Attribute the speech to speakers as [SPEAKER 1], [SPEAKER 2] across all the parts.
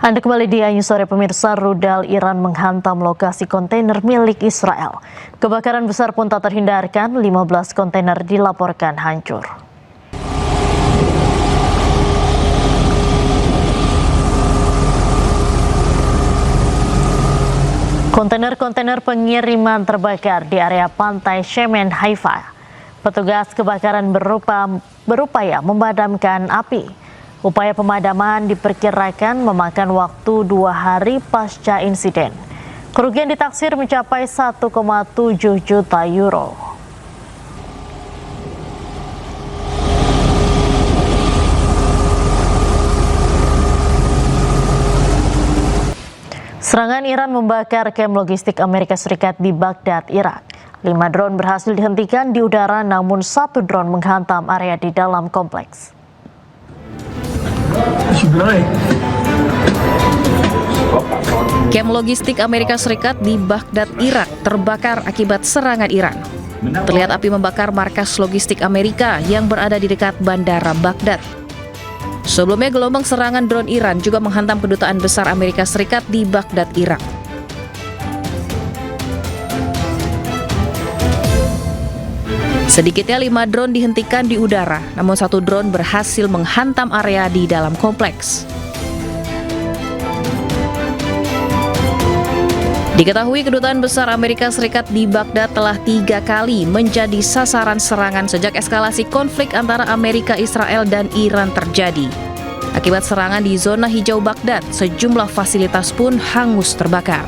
[SPEAKER 1] Anda kembali di Ayu Sore pemirsa. Rudal Iran menghantam lokasi kontainer milik Israel. Kebakaran besar pun tak terhindarkan, 15 kontainer dilaporkan hancur. Kontainer-kontainer pengiriman terbakar di area pantai Shemen, Haifa. Petugas kebakaran berupaya memadamkan api. Upaya pemadaman diperkirakan memakan waktu 2 hari pasca insiden. Kerugian ditaksir mencapai 1,7 juta euro. Serangan Iran membakar kamp logistik Amerika Serikat di Baghdad, Irak. 5 drone berhasil dihentikan di udara, namun 1 drone menghantam area di dalam kompleks.
[SPEAKER 2] Kamp logistik Amerika Serikat di Baghdad, Irak terbakar akibat serangan Iran. Terlihat api membakar markas logistik Amerika yang berada di dekat bandara Baghdad. Sebelumnya, gelombang serangan drone Iran juga menghantam kedutaan besar Amerika Serikat di Baghdad, Irak. Sedikitnya 5 drone dihentikan di udara, namun 1 drone berhasil menghantam area di dalam kompleks. Diketahui kedutaan besar Amerika Serikat di Baghdad telah 3 kali menjadi sasaran serangan sejak eskalasi konflik antara Amerika, Israel, dan Iran terjadi. Akibat serangan di zona hijau Baghdad, sejumlah fasilitas pun hangus terbakar.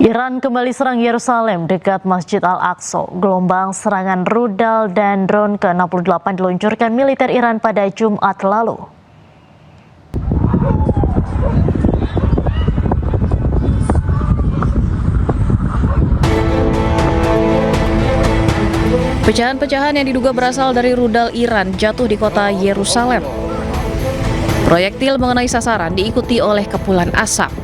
[SPEAKER 1] Iran kembali serang Yerusalem dekat Masjid Al-Aqsa. Gelombang serangan rudal dan drone ke-68 diluncurkan militer Iran pada Jumat lalu.
[SPEAKER 2] Pecahan-pecahan yang diduga berasal dari rudal Iran jatuh di kota Yerusalem. Proyektil mengenai sasaran diikuti oleh kepulan asap.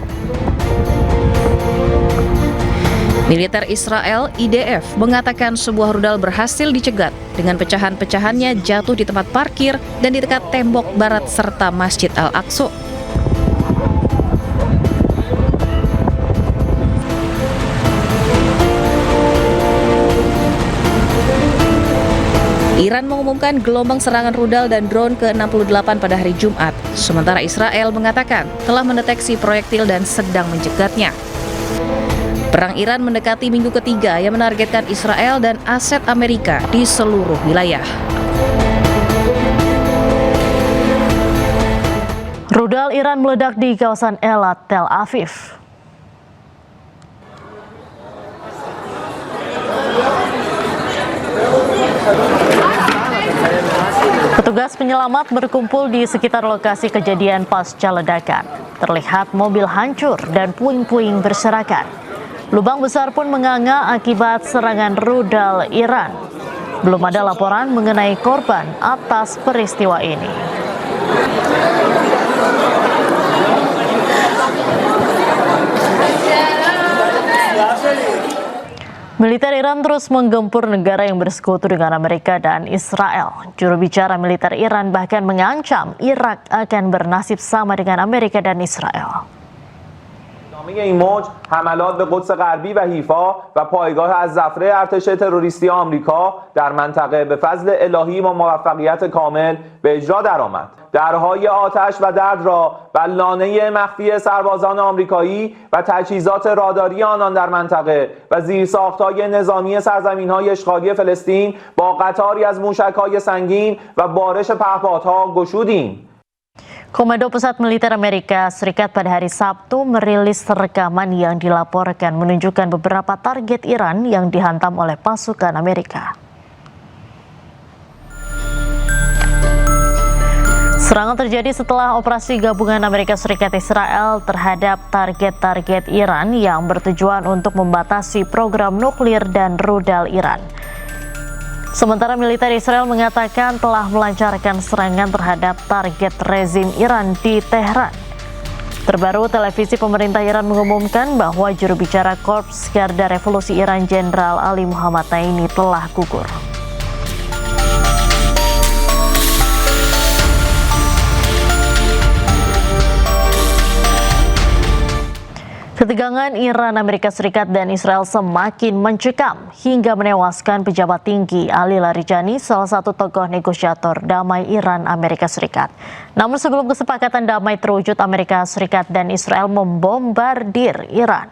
[SPEAKER 2] Militer Israel, IDF, mengatakan sebuah rudal berhasil dicegat dengan pecahan-pecahannya jatuh di tempat parkir dan di dekat tembok barat serta Masjid Al-Aqsa. Iran mengumumkan gelombang serangan rudal dan drone ke-68 pada hari Jumat, sementara Israel mengatakan telah mendeteksi proyektil dan sedang mencegatnya. Perang Iran mendekati minggu ketiga yang menargetkan Israel dan aset Amerika di seluruh wilayah.
[SPEAKER 1] Rudal Iran meledak di kawasan Elat, Tel Aviv. Petugas penyelamat berkumpul di sekitar lokasi kejadian pasca ledakan. Terlihat mobil hancur dan puing-puing berserakan. Lubang besar pun menganga akibat serangan rudal Iran. Belum ada laporan mengenai korban atas peristiwa ini. Militer Iran terus menggempur negara yang bersekutu dengan Amerika dan Israel. Juru bicara militer Iran bahkan mengancam Irak akan bernasib sama dengan Amerika dan Israel.
[SPEAKER 3] این موج حملات به قدس غربی و حیفا و پایگاه از ظفره ارتش تروریستی آمریکا در منطقه به فضل الهی و موفقیت کامل به اجرا درآمد. درهای آتش و درد را بر لانه مخفی سربازان آمریکایی و تجهیزات راداری آنان در منطقه و زیرساخت‌های نظامی سرزمین‌های اشغالی فلسطین با قطاری از موشک‌های سنگین و بارش پهپادها گشودیم.
[SPEAKER 1] Komando Pusat Militer Amerika Serikat pada hari Sabtu merilis rekaman yang dilaporkan menunjukkan beberapa target Iran yang dihantam oleh pasukan Amerika. Serangan terjadi setelah operasi gabungan Amerika Serikat Israel terhadap target-target Iran yang bertujuan untuk membatasi program nuklir dan rudal Iran. Sementara militer Israel mengatakan telah melancarkan serangan terhadap target rezim Iran di Teheran. Terbaru, televisi pemerintah Iran mengumumkan bahwa juru bicara Korps Garda Revolusi Iran Jenderal Ali Muhammad Naimi telah gugur. Ketegangan Iran, Amerika Serikat, dan Israel semakin mencekam hingga menewaskan pejabat tinggi Ali Larijani, salah satu tokoh negosiator damai Iran, Amerika Serikat. Namun sebelum kesepakatan damai terwujud, Amerika Serikat dan Israel membombardir Iran.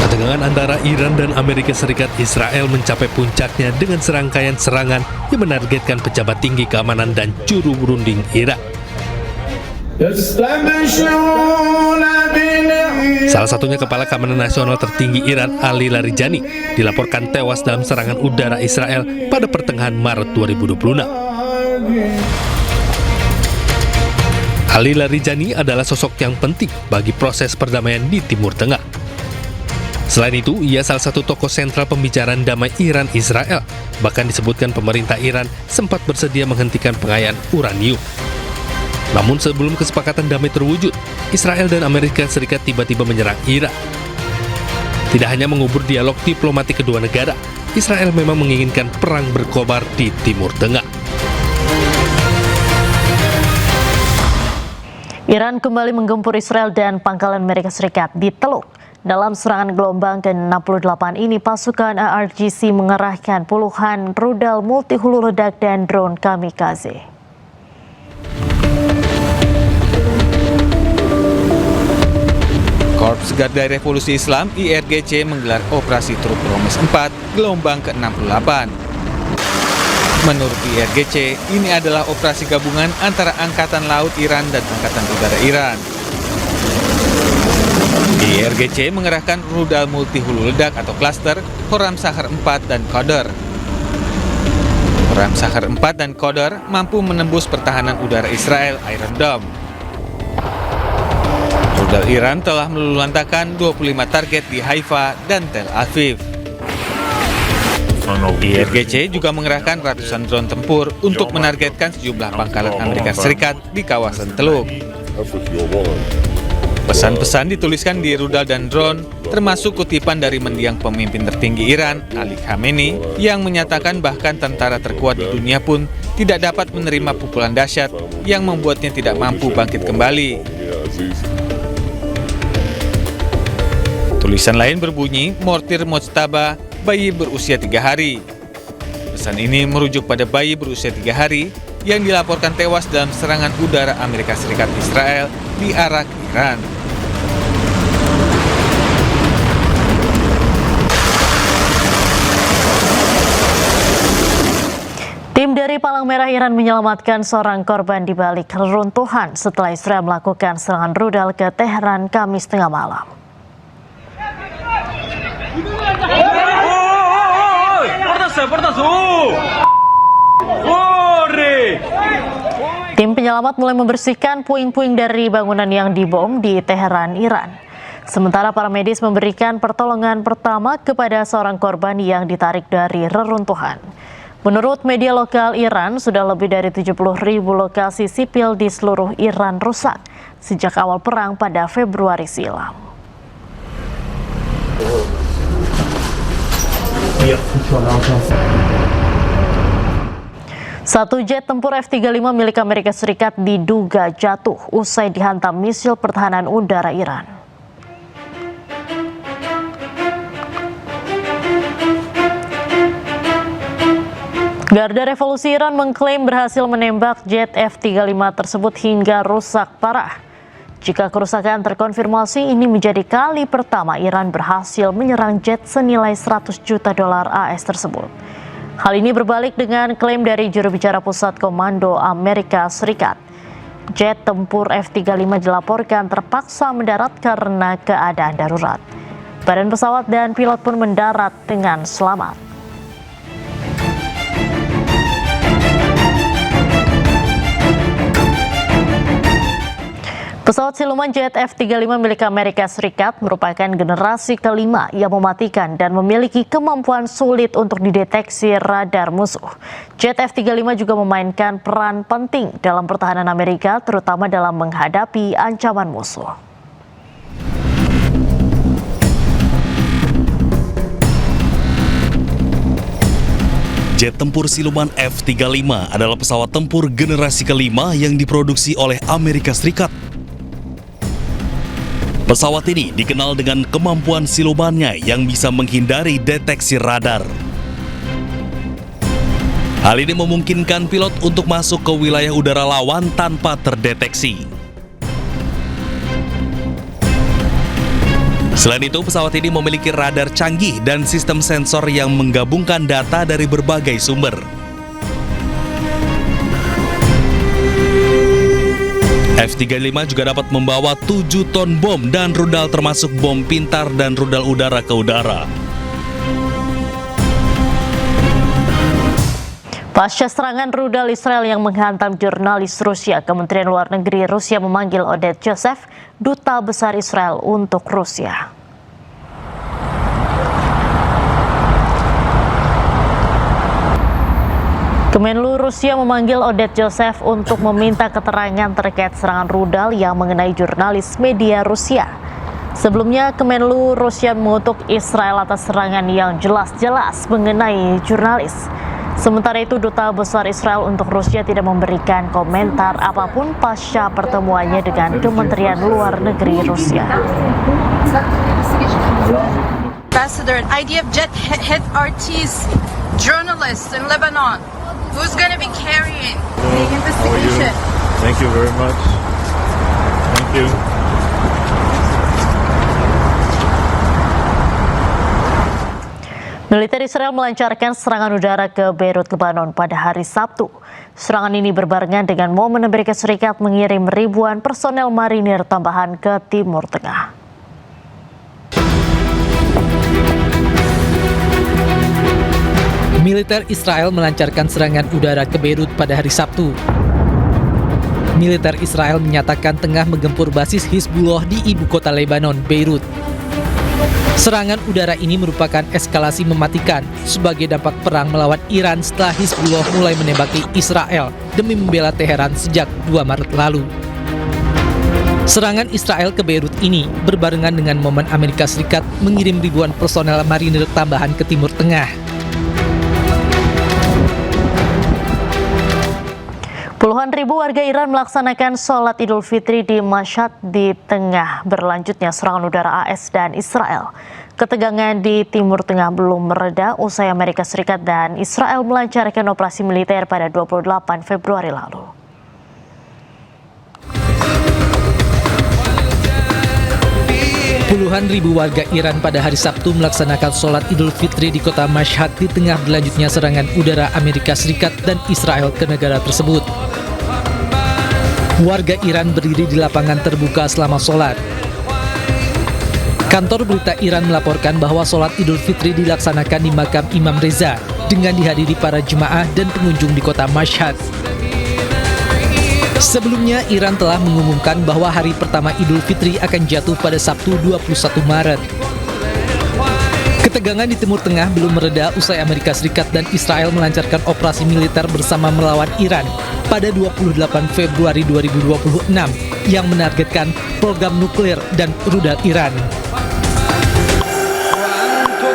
[SPEAKER 4] Ketegangan antara Iran dan Amerika Serikat Israel mencapai puncaknya dengan serangkaian serangan yang menargetkan pejabat tinggi keamanan dan juru berunding Irak. Salah satunya Kepala Keamanan Nasional tertinggi Iran, Ali Larijani, dilaporkan tewas dalam serangan udara Israel pada pertengahan Maret 2026. Ali Larijani adalah sosok yang penting bagi proses perdamaian di Timur Tengah. Selain itu, ia salah satu tokoh sentral pembicaraan damai Iran-Israel. Bahkan disebutkan pemerintah Iran sempat bersedia menghentikan pengayaan uranium. Namun sebelum kesepakatan damai terwujud, Israel dan Amerika Serikat tiba-tiba menyerang Irak. Tidak hanya mengubur dialog diplomatik kedua negara, Israel memang menginginkan perang berkobar di Timur Tengah.
[SPEAKER 1] Iran kembali menggempur Israel dan pangkalan Amerika Serikat di Teluk. Dalam serangan gelombang ke-68 ini, pasukan IRGC mengerahkan puluhan rudal multi hulu ledak dan drone kamikaze.
[SPEAKER 5] Korps Garda Revolusi Islam IRGC menggelar operasi Truk Romes 4 gelombang ke-68. Menurut IRGC, ini adalah operasi gabungan antara Angkatan Laut Iran dan Angkatan Udara Iran. IRGC mengerahkan rudal multi hulu ledak atau klaster Khorramshahr 4 dan Qadr. Khorramshahr 4 dan Qadr mampu menembus pertahanan udara Israel Iron Dome. Rudal Iran telah meluluhlantakkan 25 target di Haifa dan Tel Aviv. IRGC juga mengerahkan ratusan drone tempur untuk menargetkan sejumlah pangkalan Amerika Serikat di kawasan Teluk. Pesan-pesan dituliskan di rudal dan drone, termasuk kutipan dari mendiang pemimpin tertinggi Iran, Ali Khamenei, yang menyatakan bahkan tentara terkuat di dunia pun tidak dapat menerima pukulan dahsyat yang membuatnya tidak mampu bangkit kembali. Tulisan lain berbunyi, Mortir Mojtaba, bayi berusia 3 hari. Pesan ini merujuk pada bayi berusia 3 hari yang dilaporkan tewas dalam serangan udara Amerika Serikat Israel di Arak, Iran.
[SPEAKER 1] Tim dari Palang Merah Iran menyelamatkan seorang korban di balik reruntuhan setelah Israel melakukan serangan rudal ke Teheran Kamis tengah malam. Tim penyelamat mulai membersihkan puing-puing dari bangunan yang dibom di Teheran, Iran. Sementara para medis memberikan pertolongan pertama kepada seorang korban yang ditarik dari reruntuhan. Menurut media lokal Iran, sudah lebih dari 70.000 lokasi sipil di seluruh Iran rusak sejak awal perang pada Februari silam. Satu jet tempur F-35 milik Amerika Serikat diduga jatuh usai dihantam misil pertahanan udara Iran. Garda Revolusi Iran mengklaim berhasil menembak jet F-35 tersebut hingga rusak parah. Jika kerusakan terkonfirmasi, ini menjadi kali pertama Iran berhasil menyerang jet senilai $100 juta AS tersebut. Hal ini berbalik dengan klaim dari juru bicara Pusat Komando Amerika Serikat. Jet tempur F-35 dilaporkan terpaksa mendarat karena keadaan darurat. Badan pesawat dan pilot pun mendarat dengan selamat. Pesawat siluman jet F-35 milik Amerika Serikat merupakan generasi kelima yang mematikan dan memiliki kemampuan sulit untuk dideteksi radar musuh. Jet F-35 juga memainkan peran penting dalam pertahanan Amerika, terutama dalam menghadapi ancaman musuh.
[SPEAKER 6] Jet tempur siluman F-35 adalah pesawat tempur generasi kelima yang diproduksi oleh Amerika Serikat. Pesawat ini dikenal dengan kemampuan silumannya yang bisa menghindari deteksi radar. Hal ini memungkinkan pilot untuk masuk ke wilayah udara lawan tanpa terdeteksi. Selain itu, pesawat ini memiliki radar canggih dan sistem sensor yang menggabungkan data dari berbagai sumber. F-35 juga dapat membawa 7 ton bom dan rudal termasuk bom pintar dan rudal udara ke udara.
[SPEAKER 1] Pasca serangan rudal Israel yang menghantam jurnalis Rusia, Kementerian Luar Negeri Rusia memanggil Oded Joseph, Duta Besar Israel untuk Rusia. Kemenlu Rusia memanggil Oded Joseph untuk meminta keterangan terkait serangan rudal yang mengenai jurnalis media Rusia. Sebelumnya, Kemenlu Rusia mengutuk Israel atas serangan yang jelas-jelas mengenai jurnalis. Sementara itu, Duta Besar Israel untuk Rusia tidak memberikan komentar apapun pasca pertemuannya dengan Kementerian Luar Negeri Rusia.
[SPEAKER 7] Ambassador, IDF jet hit RT's journalists in Lebanon. Who's going to be carrying the investigation?
[SPEAKER 8] Thank you very much. Thank you.
[SPEAKER 1] Militer Israel melancarkan serangan udara ke Beirut, Lebanon pada hari Sabtu. Serangan ini berbarengan dengan momen Amerika Serikat mengirim ribuan personel marinir tambahan ke Timur Tengah.
[SPEAKER 9] Militer Israel melancarkan serangan udara ke Beirut pada hari Sabtu. Militer Israel menyatakan tengah menggempur basis Hizbullah di ibu kota Lebanon, Beirut. Serangan udara ini merupakan eskalasi mematikan sebagai dampak perang melawan Iran setelah Hizbullah mulai menembaki Israel demi membela Teheran sejak 2 Maret lalu. Serangan Israel ke Beirut ini berbarengan dengan momen Amerika Serikat mengirim ribuan personel marinir tambahan ke Timur Tengah.
[SPEAKER 1] Puluhan ribu warga Iran melaksanakan sholat Idul Fitri di Mashhad di tengah berlanjutnya serangan udara AS dan Israel. Ketegangan di Timur Tengah belum mereda usai Amerika Serikat dan Israel melancarkan operasi militer pada 28 Februari lalu.
[SPEAKER 9] Puluhan ribu warga Iran pada hari Sabtu melaksanakan sholat Idul Fitri di kota Mashhad di tengah berlanjutnya serangan udara Amerika Serikat dan Israel ke negara tersebut. Warga Iran berdiri di lapangan terbuka selama sholat. Kantor berita Iran melaporkan bahwa sholat Idul Fitri dilaksanakan di makam Imam Reza dengan dihadiri para jemaah dan pengunjung di kota Mashhad. Sebelumnya, Iran telah mengumumkan bahwa hari pertama Idul Fitri akan jatuh pada Sabtu 21 Maret. Ketegangan di Timur Tengah belum mereda usai Amerika Serikat dan Israel melancarkan operasi militer bersama melawan Iran pada 28 Februari 2026 yang menargetkan program nuklir dan rudal Iran.